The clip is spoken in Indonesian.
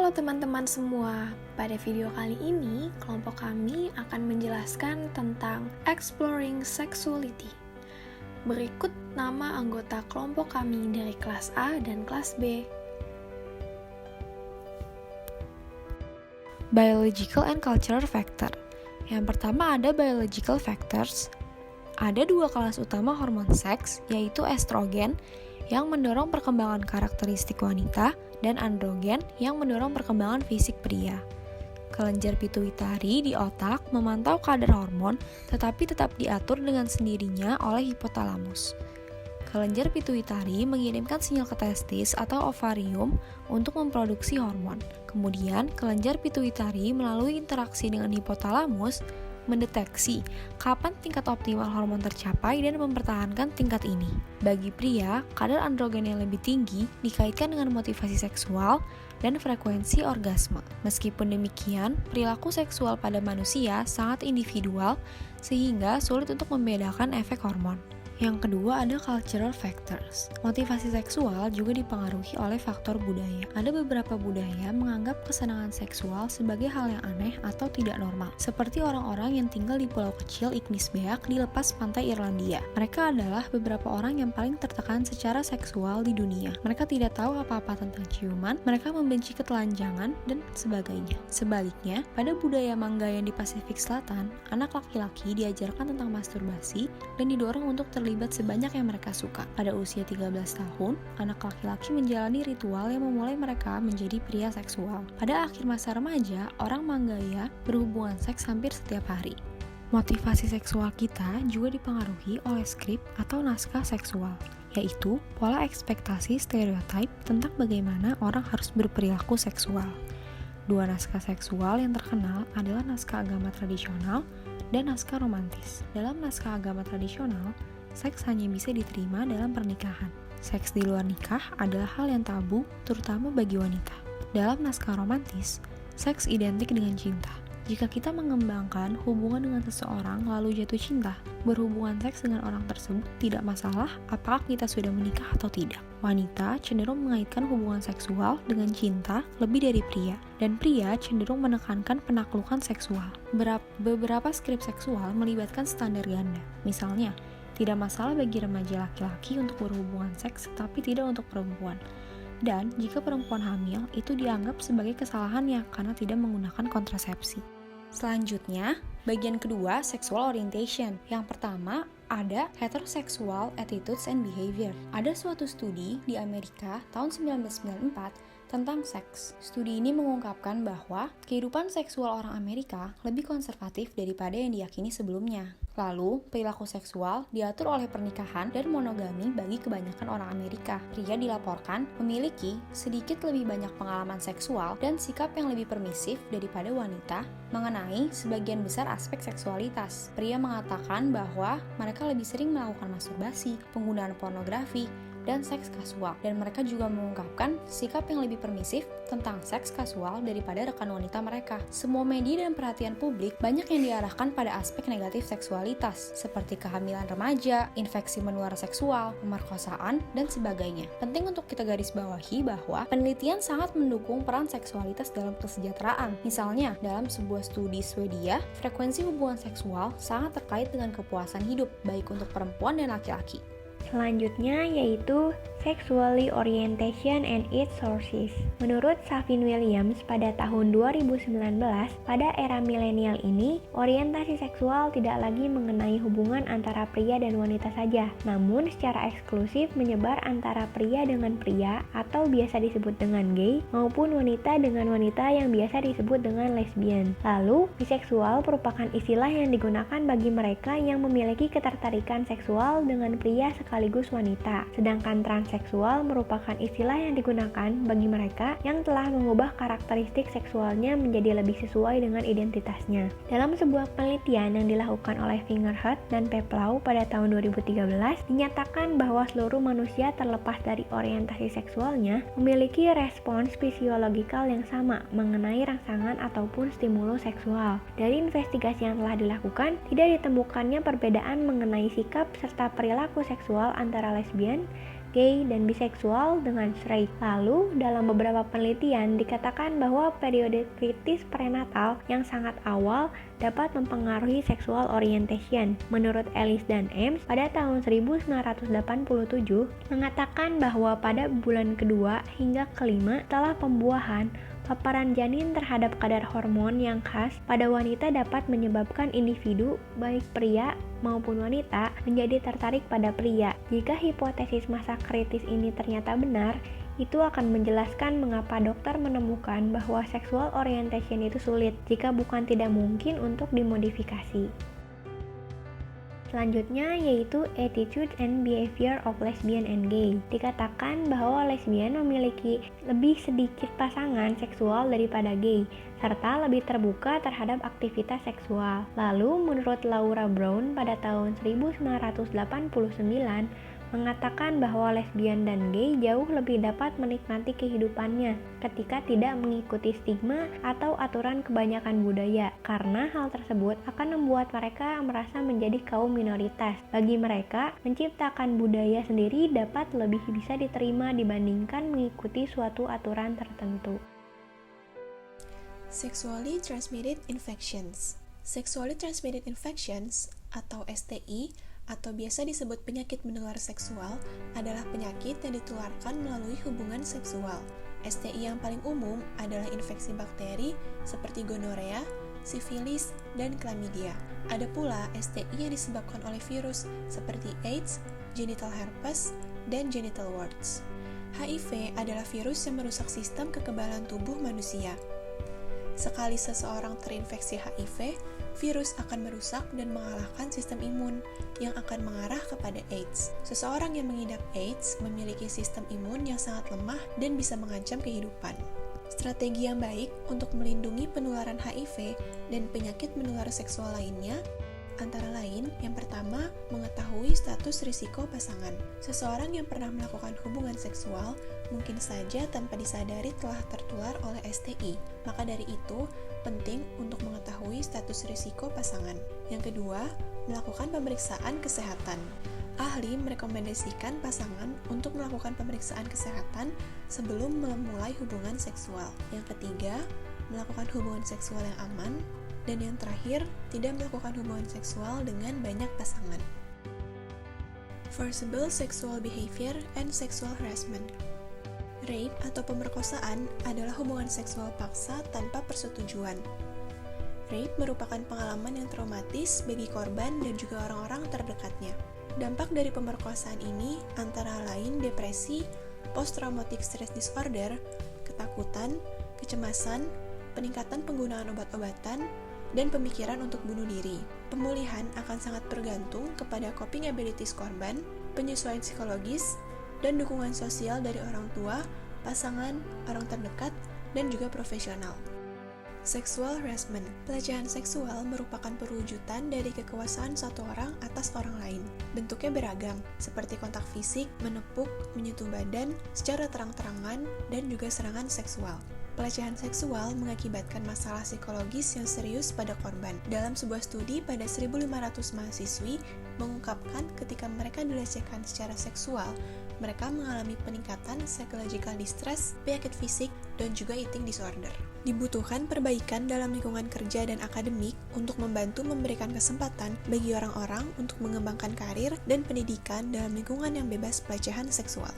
Halo teman-teman semua, pada video kali ini kelompok kami akan menjelaskan tentang exploring sexuality. Berikut nama anggota kelompok kami dari kelas A dan kelas B. Biological and cultural factor. Yang pertama ada biological factors. Ada dua kelas utama hormon seks, yaitu estrogen yang mendorong perkembangan karakteristik wanita dan androgen yang mendorong perkembangan fisik pria. Kelenjar pituitari di otak memantau kadar hormon tetapi tetap diatur dengan sendirinya oleh hipotalamus. Kelenjar pituitari mengirimkan sinyal ke testis atau ovarium untuk memproduksi hormon. Kemudian, kelenjar pituitari melalui interaksi dengan hipotalamus mendeteksi kapan tingkat optimal hormon tercapai dan mempertahankan tingkat ini. Bagi pria, kadar androgen yang lebih tinggi dikaitkan dengan motivasi seksual dan frekuensi orgasme. Meskipun demikian, perilaku seksual pada manusia sangat individual sehingga sulit untuk membedakan efek hormon. Yang kedua ada cultural factors. Motivasi seksual juga dipengaruhi oleh faktor budaya. Ada beberapa budaya menganggap kesenangan seksual sebagai hal yang aneh atau tidak normal. Seperti orang-orang yang tinggal di pulau kecil Ignis Beak di lepas pantai Irlandia. Mereka adalah beberapa orang yang paling tertekan secara seksual di dunia. Mereka tidak tahu apa-apa tentang ciuman, mereka membenci ketelanjangan, dan sebagainya. Sebaliknya, pada budaya Manggayan di Pasifik Selatan, anak laki-laki diajarkan tentang masturbasi dan didorong untuk terlibat sebanyak yang mereka suka. Pada usia 13 tahun, anak laki-laki menjalani ritual yang memulai mereka menjadi pria seksual. Pada akhir masa remaja, orang Manggaya berhubungan seks hampir setiap hari. Motivasi seksual kita juga dipengaruhi oleh skrip atau naskah seksual, yaitu pola ekspektasi stereotip tentang bagaimana orang harus berperilaku seksual. Dua naskah seksual yang terkenal adalah naskah agama tradisional dan naskah romantis. Dalam naskah agama tradisional, seks hanya bisa diterima dalam pernikahan. Seks di luar nikah adalah hal yang tabu, terutama bagi wanita. Dalam naskah romantis, seks identik dengan cinta. Jika kita mengembangkan hubungan dengan seseorang lalu jatuh cinta, berhubungan seks dengan orang tersebut tidak masalah apakah kita sudah menikah atau tidak. Wanita cenderung mengaitkan hubungan seksual dengan cinta lebih dari pria, dan pria cenderung menekankan penaklukan seksual. Beberapa skrip seksual melibatkan standar ganda. Misalnya, tidak masalah bagi remaja laki-laki untuk berhubungan seks, tapi tidak untuk perempuan. Dan jika perempuan hamil, itu dianggap sebagai kesalahannya karena tidak menggunakan kontrasepsi. Selanjutnya, bagian kedua, sexual orientation. Yang pertama, ada heterosexual attitudes and behavior. Ada suatu studi di Amerika tahun 1994 tentang seks. Studi ini mengungkapkan bahwa kehidupan seksual orang Amerika lebih konservatif daripada yang diyakini sebelumnya. Lalu, perilaku seksual diatur oleh pernikahan dan monogami bagi kebanyakan orang Amerika. Pria dilaporkan memiliki sedikit lebih banyak pengalaman seksual dan sikap yang lebih permisif daripada wanita mengenai sebagian besar aspek seksualitas. Pria mengatakan bahwa mereka lebih sering melakukan masturbasi, penggunaan pornografi, dan seks kasual. Dan mereka juga mengungkapkan sikap yang lebih permisif tentang seks kasual daripada rekan wanita mereka. Semua media dan perhatian publik banyak yang diarahkan pada aspek negatif seksualitas, seperti kehamilan remaja, infeksi menular seksual, pemerkosaan, dan sebagainya. Penting untuk kita garis bawahi bahwa penelitian sangat mendukung peran seksualitas dalam kesejahteraan. Misalnya, dalam sebuah studi Swedia, frekuensi hubungan seksual sangat terkait dengan kepuasan hidup, baik untuk perempuan dan laki-laki. Selanjutnya yaitu Sexually Orientation and its Sources. Menurut Savin Williams pada tahun 2019, pada era milenial ini, orientasi seksual tidak lagi mengenai hubungan antara pria dan wanita saja, namun secara eksklusif menyebar antara pria dengan pria atau biasa disebut dengan gay, maupun wanita dengan wanita yang biasa disebut dengan lesbian. Lalu, biseksual merupakan istilah yang digunakan bagi mereka yang memiliki ketertarikan seksual dengan pria sekaligus wanita, sedangkan transseksual merupakan istilah yang digunakan bagi mereka yang telah mengubah karakteristik seksualnya menjadi lebih sesuai dengan identitasnya. Dalam sebuah penelitian yang dilakukan oleh Fingerhut dan Peplau pada tahun 2013, dinyatakan bahwa seluruh manusia terlepas dari orientasi seksualnya memiliki respons fisiologikal yang sama mengenai rangsangan ataupun stimulus seksual. Dari investigasi yang telah dilakukan, tidak ditemukannya perbedaan mengenai sikap serta perilaku seksual antara lesbian, gay, dan biseksual dengan straight. Lalu, dalam beberapa penelitian dikatakan bahwa periode kritis prenatal yang sangat awal dapat mempengaruhi sexual orientation. Menurut Ellis dan Ames, pada tahun 1987 mengatakan bahwa pada bulan kedua hingga kelima setelah pembuahan, paparan janin terhadap kadar hormon yang khas pada wanita dapat menyebabkan individu, baik pria maupun wanita, menjadi tertarik pada pria. Jika hipotesis masa kritis ini ternyata benar, itu akan menjelaskan mengapa dokter menemukan bahwa sexual orientation itu sulit, jika bukan tidak mungkin untuk dimodifikasi. Selanjutnya yaitu attitude and behavior of lesbian and gay. Dikatakan bahwa lesbian memiliki lebih sedikit pasangan seksual daripada gay, serta lebih terbuka terhadap aktivitas seksual. Lalu menurut Laura Brown pada tahun 1989, mengatakan bahwa lesbian dan gay jauh lebih dapat menikmati kehidupannya ketika tidak mengikuti stigma atau aturan kebanyakan budaya, karena hal tersebut akan membuat mereka merasa menjadi kaum minoritas. Bagi mereka, menciptakan budaya sendiri dapat lebih bisa diterima dibandingkan mengikuti suatu aturan tertentu. Sexually transmitted infections. Sexually transmitted infections atau STI atau biasa disebut penyakit menular seksual adalah penyakit yang ditularkan melalui hubungan seksual. STI yang paling umum adalah infeksi bakteri seperti gonorea, sifilis, dan chlamydia. Ada pula STI yang disebabkan oleh virus seperti AIDS, genital herpes, dan genital warts. HIV adalah virus yang merusak sistem kekebalan tubuh manusia. Sekali seseorang terinfeksi HIV, virus akan merusak dan mengalahkan sistem imun yang akan mengarah kepada AIDS. Seseorang yang mengidap AIDS memiliki sistem imun yang sangat lemah dan bisa mengancam kehidupan. Strategi yang baik untuk melindungi penularan HIV dan penyakit menular seksual lainnya antara lain, yang pertama, mengetahui status risiko pasangan. Seseorang yang pernah melakukan hubungan seksual mungkin saja tanpa disadari telah tertular oleh STI. Maka dari itu, penting untuk mengetahui status risiko pasangan. Yang kedua, melakukan pemeriksaan kesehatan. Ahli merekomendasikan pasangan untuk melakukan pemeriksaan kesehatan sebelum memulai hubungan seksual. Yang ketiga, melakukan hubungan seksual yang aman. Dan yang terakhir, tidak melakukan hubungan seksual dengan banyak pasangan. Forcible sexual behavior and sexual harassment. Rape atau pemerkosaan adalah hubungan seksual paksa tanpa persetujuan. Rape merupakan pengalaman yang traumatis bagi korban dan juga orang-orang terdekatnya. Dampak dari pemerkosaan ini antara lain depresi, post-traumatic stress disorder, ketakutan, kecemasan, peningkatan penggunaan obat-obatan, dan pemikiran untuk bunuh diri. Pemulihan akan sangat bergantung kepada coping abilities korban, penyesuaian psikologis, dan dukungan sosial dari orang tua, pasangan, orang terdekat, dan juga profesional. Sexual harassment. Pelecehan seksual merupakan perwujudan dari kekuasaan satu orang atas orang lain. Bentuknya beragam, seperti kontak fisik, menepuk, menyentuh badan, secara terang-terangan, dan juga serangan seksual. Pelecehan seksual mengakibatkan masalah psikologis yang serius pada korban. Dalam sebuah studi pada 1.500 mahasiswi mengungkapkan ketika mereka dilecehkan secara seksual, mereka mengalami peningkatan psychological distress, penyakit fisik, dan juga eating disorder. Dibutuhkan perbaikan dalam lingkungan kerja dan akademik untuk membantu memberikan kesempatan bagi orang-orang untuk mengembangkan karir dan pendidikan dalam lingkungan yang bebas pelecehan seksual.